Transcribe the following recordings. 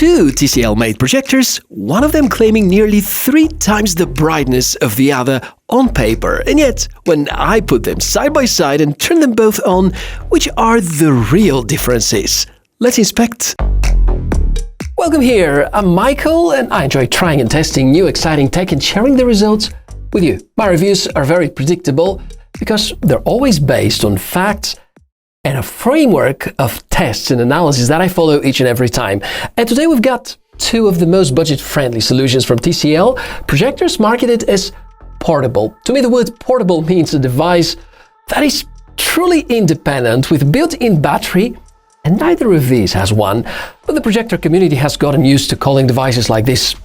two TCL-made projectors, one of them claiming nearly 3 times the brightness of the other on paper. And yet, when I put them side by side and turn them both on, which are the real differences? Let's inspect. Welcome here, I'm Michael and I enjoy trying and testing new exciting tech and sharing the results with you. My reviews are very predictable because they're always based on facts and a framework of tests and analysis that I follow each and every time. And today we've got two of the most budget-friendly solutions from TCL, projectors marketed as portable. To me, the word portable means a device that is truly independent with built-in battery, and neither of these has one, but the projector community has gotten used to calling devices like this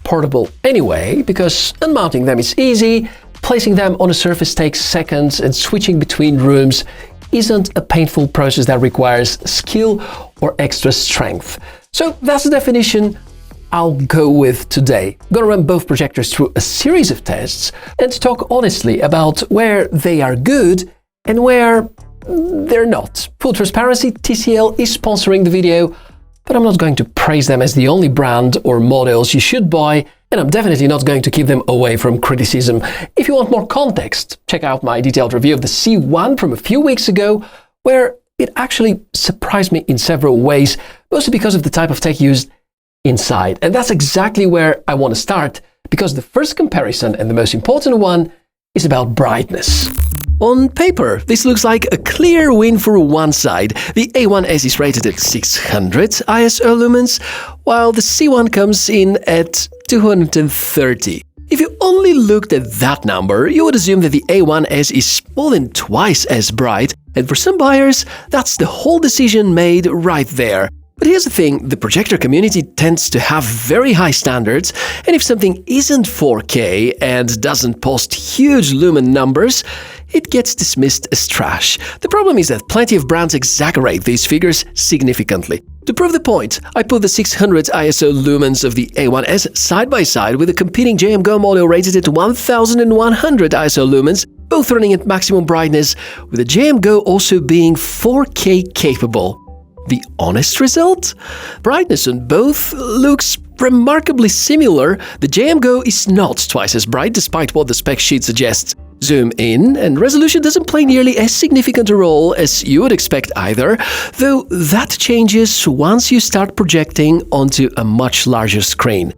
portable anyway, because unmounting them is easy, placing them on a surface takes seconds, and switching between rooms isn't a painful process that requires skill or extra strength. So that's the definition I'll go with today. I'm gonna run both projectors through a series of tests and talk honestly about where they are good and where they're not. Full transparency, TCL is sponsoring the video, but I'm not going to praise them as the only brand or models you should buy, and I'm definitely not going to keep them away from criticism. If you want more context, check out my detailed review of the C1 from a few weeks ago, where it actually surprised me in several ways, mostly because of the type of tech used inside. And that's exactly where I want to start, because the first comparison, and the most important one, is about brightness. On paper, this looks like a clear win for one side. The A1s is rated at 600 ISO lumens, while the C1 comes in at 230. If you only looked at that number, you would assume that the A1s is more than twice as bright, and for some buyers, that's the whole decision made right there. But here's the thing, the projector community tends to have very high standards, and if something isn't 4K and doesn't post huge lumen numbers, it gets dismissed as trash. The problem is that plenty of brands exaggerate these figures significantly. To prove the point, I put the 600 ISO lumens of the A1s side by side with a competing JM Go model rated at 1100 ISO lumens, both running at maximum brightness, with the JM Go also being 4K capable. The honest result? Brightness on both looks remarkably similar. The JM Go is not twice as bright despite what the spec sheet suggests. Zoom in, and resolution doesn't play nearly as significant a role as you would expect either, though that changes once you start projecting onto a much larger screen.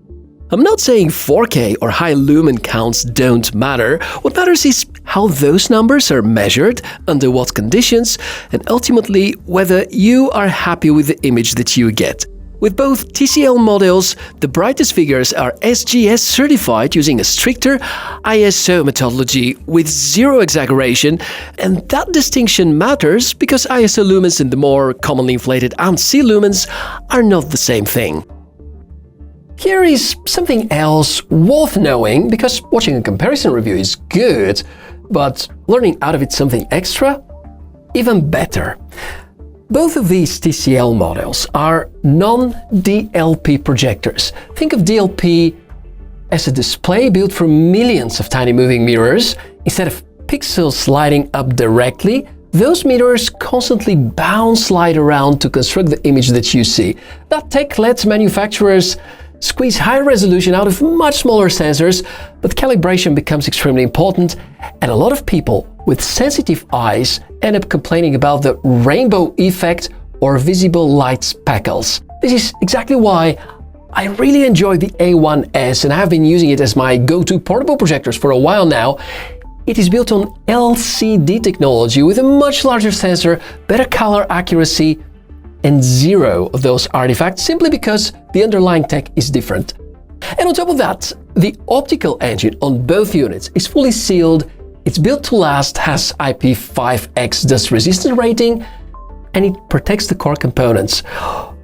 I'm not saying 4K or high lumen counts don't matter. What matters is how those numbers are measured, under what conditions, and ultimately whether you are happy with the image that you get. With both TCL models, the brightest figures are SGS certified using a stricter ISO methodology with zero exaggeration, and that distinction matters because ISO lumens and the more commonly inflated ANSI lumens are not the same thing. Here is something else worth knowing, because watching a comparison review is good, but learning out of it something extra, even better. Both of these TCL models are non-DLP projectors. Think of DLP as a display built from millions of tiny moving mirrors. Instead of pixels sliding up directly, those mirrors constantly bounce slide around to construct the image that you see. That tech lets manufacturers squeeze high resolution out of much smaller sensors, but calibration becomes extremely important, and a lot of people with sensitive eyes end up complaining about the rainbow effect or visible light speckles. This is exactly why I really enjoy the A1s and have been using it as my go-to portable projectors for a while now. It is built on LCD technology with a much larger sensor, better color accuracy, and zero of those artifacts simply because the underlying tech is different. And on top of that, the optical engine on both units is fully sealed, it's built to last, has IP5X dust resistant rating, and it protects the core components.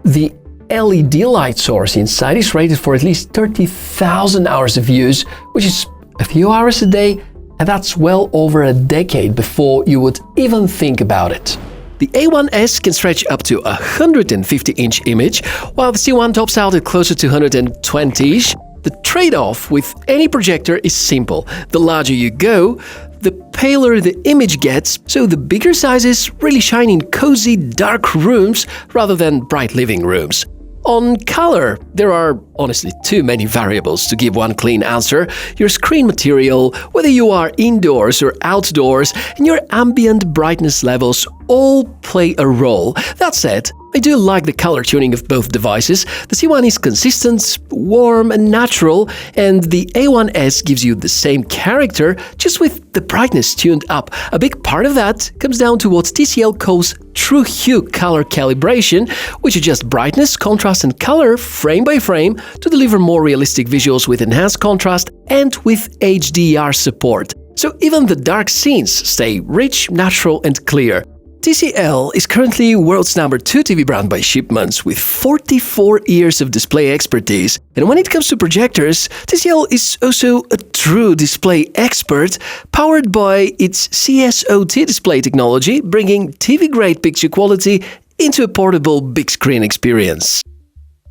The LED light source inside is rated for at least 30,000 hours of use, which is a few hours a day, and that's well over a decade before you would even think about it. The A1s can stretch up to a 150-inch image, while the C1 tops out at closer to 120-ish. The trade-off with any projector is simple. The larger you go, the paler the image gets, so the bigger sizes really shine in cozy, dark rooms rather than bright living rooms. On color, there are honestly too many variables to give one clean answer. Your screen material, whether you are indoors or outdoors, and your ambient brightness levels all play a role. That said, I do like the color tuning of both devices. The C1 is consistent, warm and natural, and the A1s gives you the same character, just with the brightness tuned up. A big part of that comes down to what TCL calls true hue color calibration, which adjusts brightness, contrast and color frame by frame to deliver more realistic visuals with enhanced contrast and with HDR support. So even the dark scenes stay rich, natural and clear. TCL is currently world's #2 TV brand by shipments with 44 years of display expertise. And when it comes to projectors, TCL is also a true display expert, powered by its CSOT display technology, bringing TV-grade picture quality into a portable big screen experience.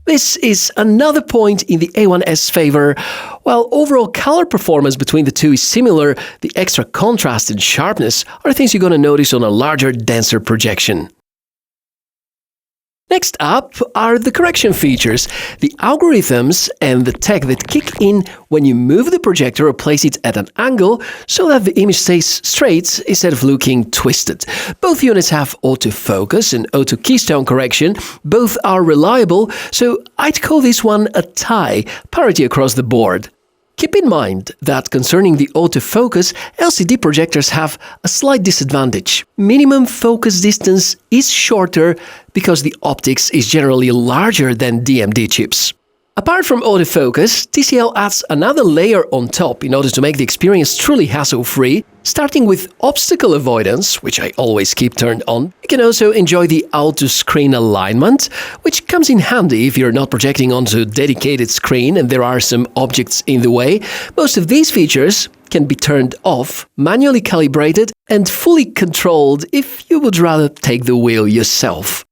This is another point in the A1s favor. While overall color performance between the two is similar, the extra contrast and sharpness are things you're going to notice on a larger, denser projection. Next up are the correction features, the algorithms and the tech that kick in when you move the projector or place it at an angle so that the image stays straight instead of looking twisted. Both units have autofocus and auto keystone correction. Both are reliable, so I'd call this one a tie, parity across the board. Keep in mind that concerning the autofocus, LCD projectors have a slight disadvantage. Minimum focus distance is shorter because the optics is generally larger than DMD chips. Apart from autofocus, TCL adds another layer on top in order to make the experience truly hassle-free. Starting with obstacle avoidance, which I always keep turned on, you can also enjoy the auto-screen alignment, which comes in handy if you're not projecting onto a dedicated screen and there are some objects in the way. Most of these features can be turned off, manually calibrated, and fully controlled if you would rather take the wheel yourself.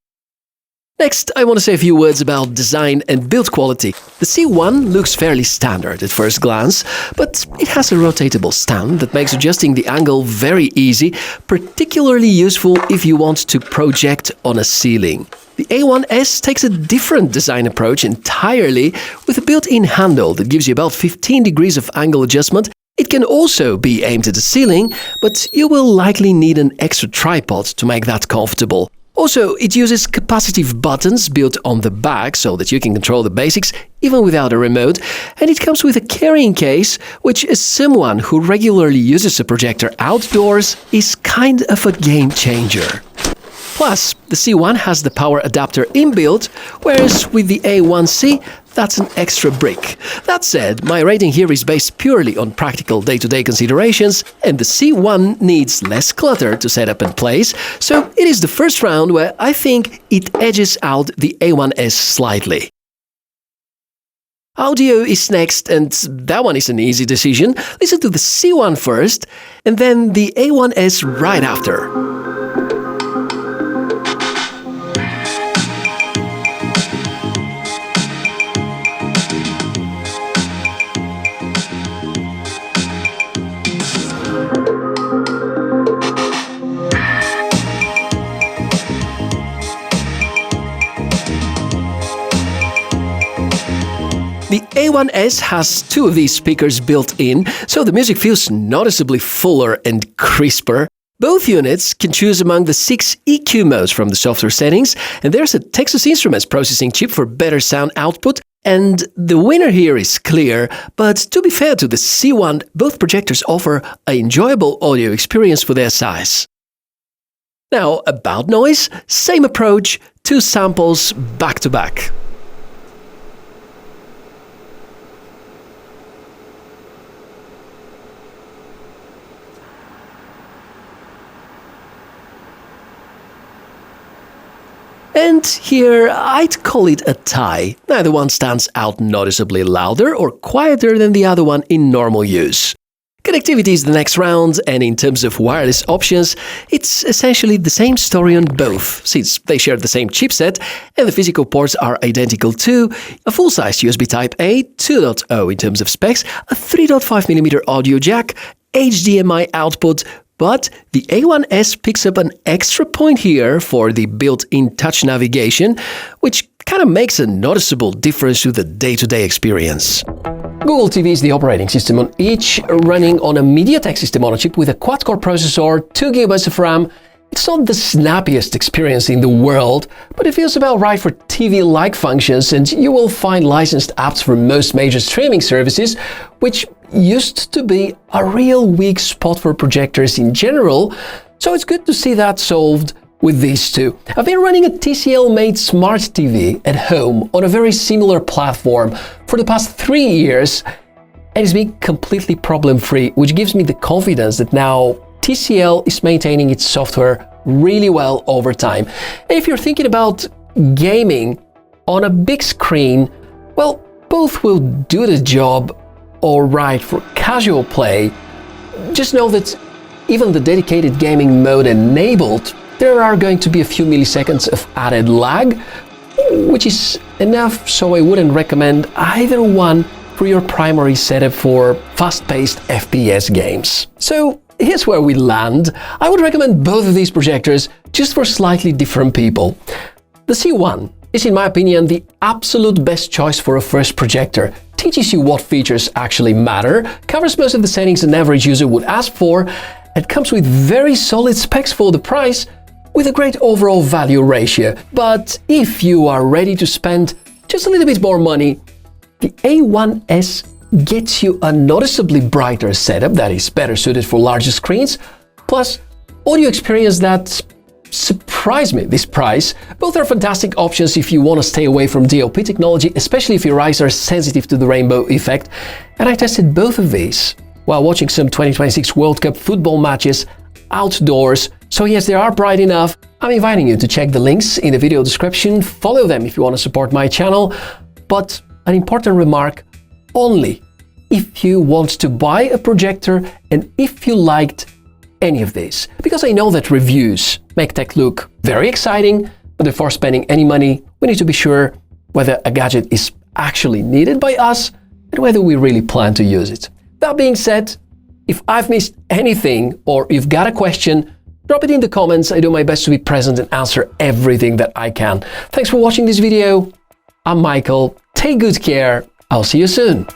Next, I want to say a few words about design and build quality. The C1 looks fairly standard at first glance, but it has a rotatable stand that makes adjusting the angle very easy, particularly useful if you want to project on a ceiling. The A1s takes a different design approach entirely, with a built-in handle that gives you about 15 degrees of angle adjustment. It can also be aimed at the ceiling, but you will likely need an extra tripod to make that comfortable. Also, it uses capacitive buttons built on the back so that you can control the basics even without a remote, and it comes with a carrying case, which as someone who regularly uses a projector outdoors is kind of a game changer. Plus, the C1 has the power adapter inbuilt, whereas with the A1C, that's an extra brick. That said, my rating here is based purely on practical day-to-day considerations, and the C1 needs less clutter to set up and place, so it is the first round where I think it edges out the A1s slightly. Audio is next, and that one is an easy decision. Listen to the C1 first, and then the A1s right after. The A1s has two of these speakers built in, so the music feels noticeably fuller and crisper. Both units can choose among the 6 EQ modes from the software settings, and there's a Texas Instruments processing chip for better sound output, and the winner here is clear. But to be fair to the C1, both projectors offer an enjoyable audio experience for their size. Now, about noise, same approach, 2 samples back to back. And here, I'd call it a tie. Neither one stands out noticeably louder or quieter than the other one in normal use. Connectivity is the next round, and in terms of wireless options, it's essentially the same story on both, since they share the same chipset and the physical ports are identical too. A full-size USB Type-A 2.0 in terms of specs, a 3.5mm audio jack, HDMI output, but the A1s picks up an extra point here for the built-in touch navigation, which kind of makes a noticeable difference to the day-to-day experience. Google TV is the operating system on each, running on a MediaTek system on a chip with a quad-core processor, 2 GB of RAM. It's not the snappiest experience in the world, but it feels about right for TV-like functions, and you will find licensed apps from most major streaming services, which used to be a real weak spot for projectors in general, so it's good to see that solved with these two. I've been running a TCL-made smart TV at home on a very similar platform for the past 3 years, and it's been completely problem-free, which gives me the confidence that now TCL is maintaining its software really well over time. And if you're thinking about gaming on a big screen, well, both will do the job all right for casual play. Just know that even the dedicated gaming mode enabled, there are going to be a few milliseconds of added lag, which is enough, so I wouldn't recommend either one for your primary setup for fast-paced FPS games. So here's where we land. I would recommend both of these projectors, just for slightly different people. The C1 is, in my opinion, the absolute best choice for a first projector. Teaches you what features actually matter, covers most of the settings an average user would ask for, and comes with very solid specs for the price, with a great overall value ratio. But if you are ready to spend just a little bit more money, the A1s gets you a noticeably brighter setup that is better suited for larger screens, plus audio experience that surprised me this price. Both are fantastic options if you want to stay away from DOP technology, especially if your eyes are sensitive to the rainbow effect. And I tested both of these while watching some 2026 World Cup football matches outdoors. So yes, they are bright enough. I'm inviting you to check the links in the video description, follow them if you want to support my channel, but an important remark, only if you want to buy a projector and if you liked any of these. Because I know that reviews make tech look very exciting, but before spending any money, we need to be sure whether a gadget is actually needed by us and whether we really plan to use it. That being said, if I've missed anything or you've got a question, drop it in the comments. I do my best to be present and answer everything that I can. Thanks for watching this video. I'm Michael. Take good care. I'll see you soon.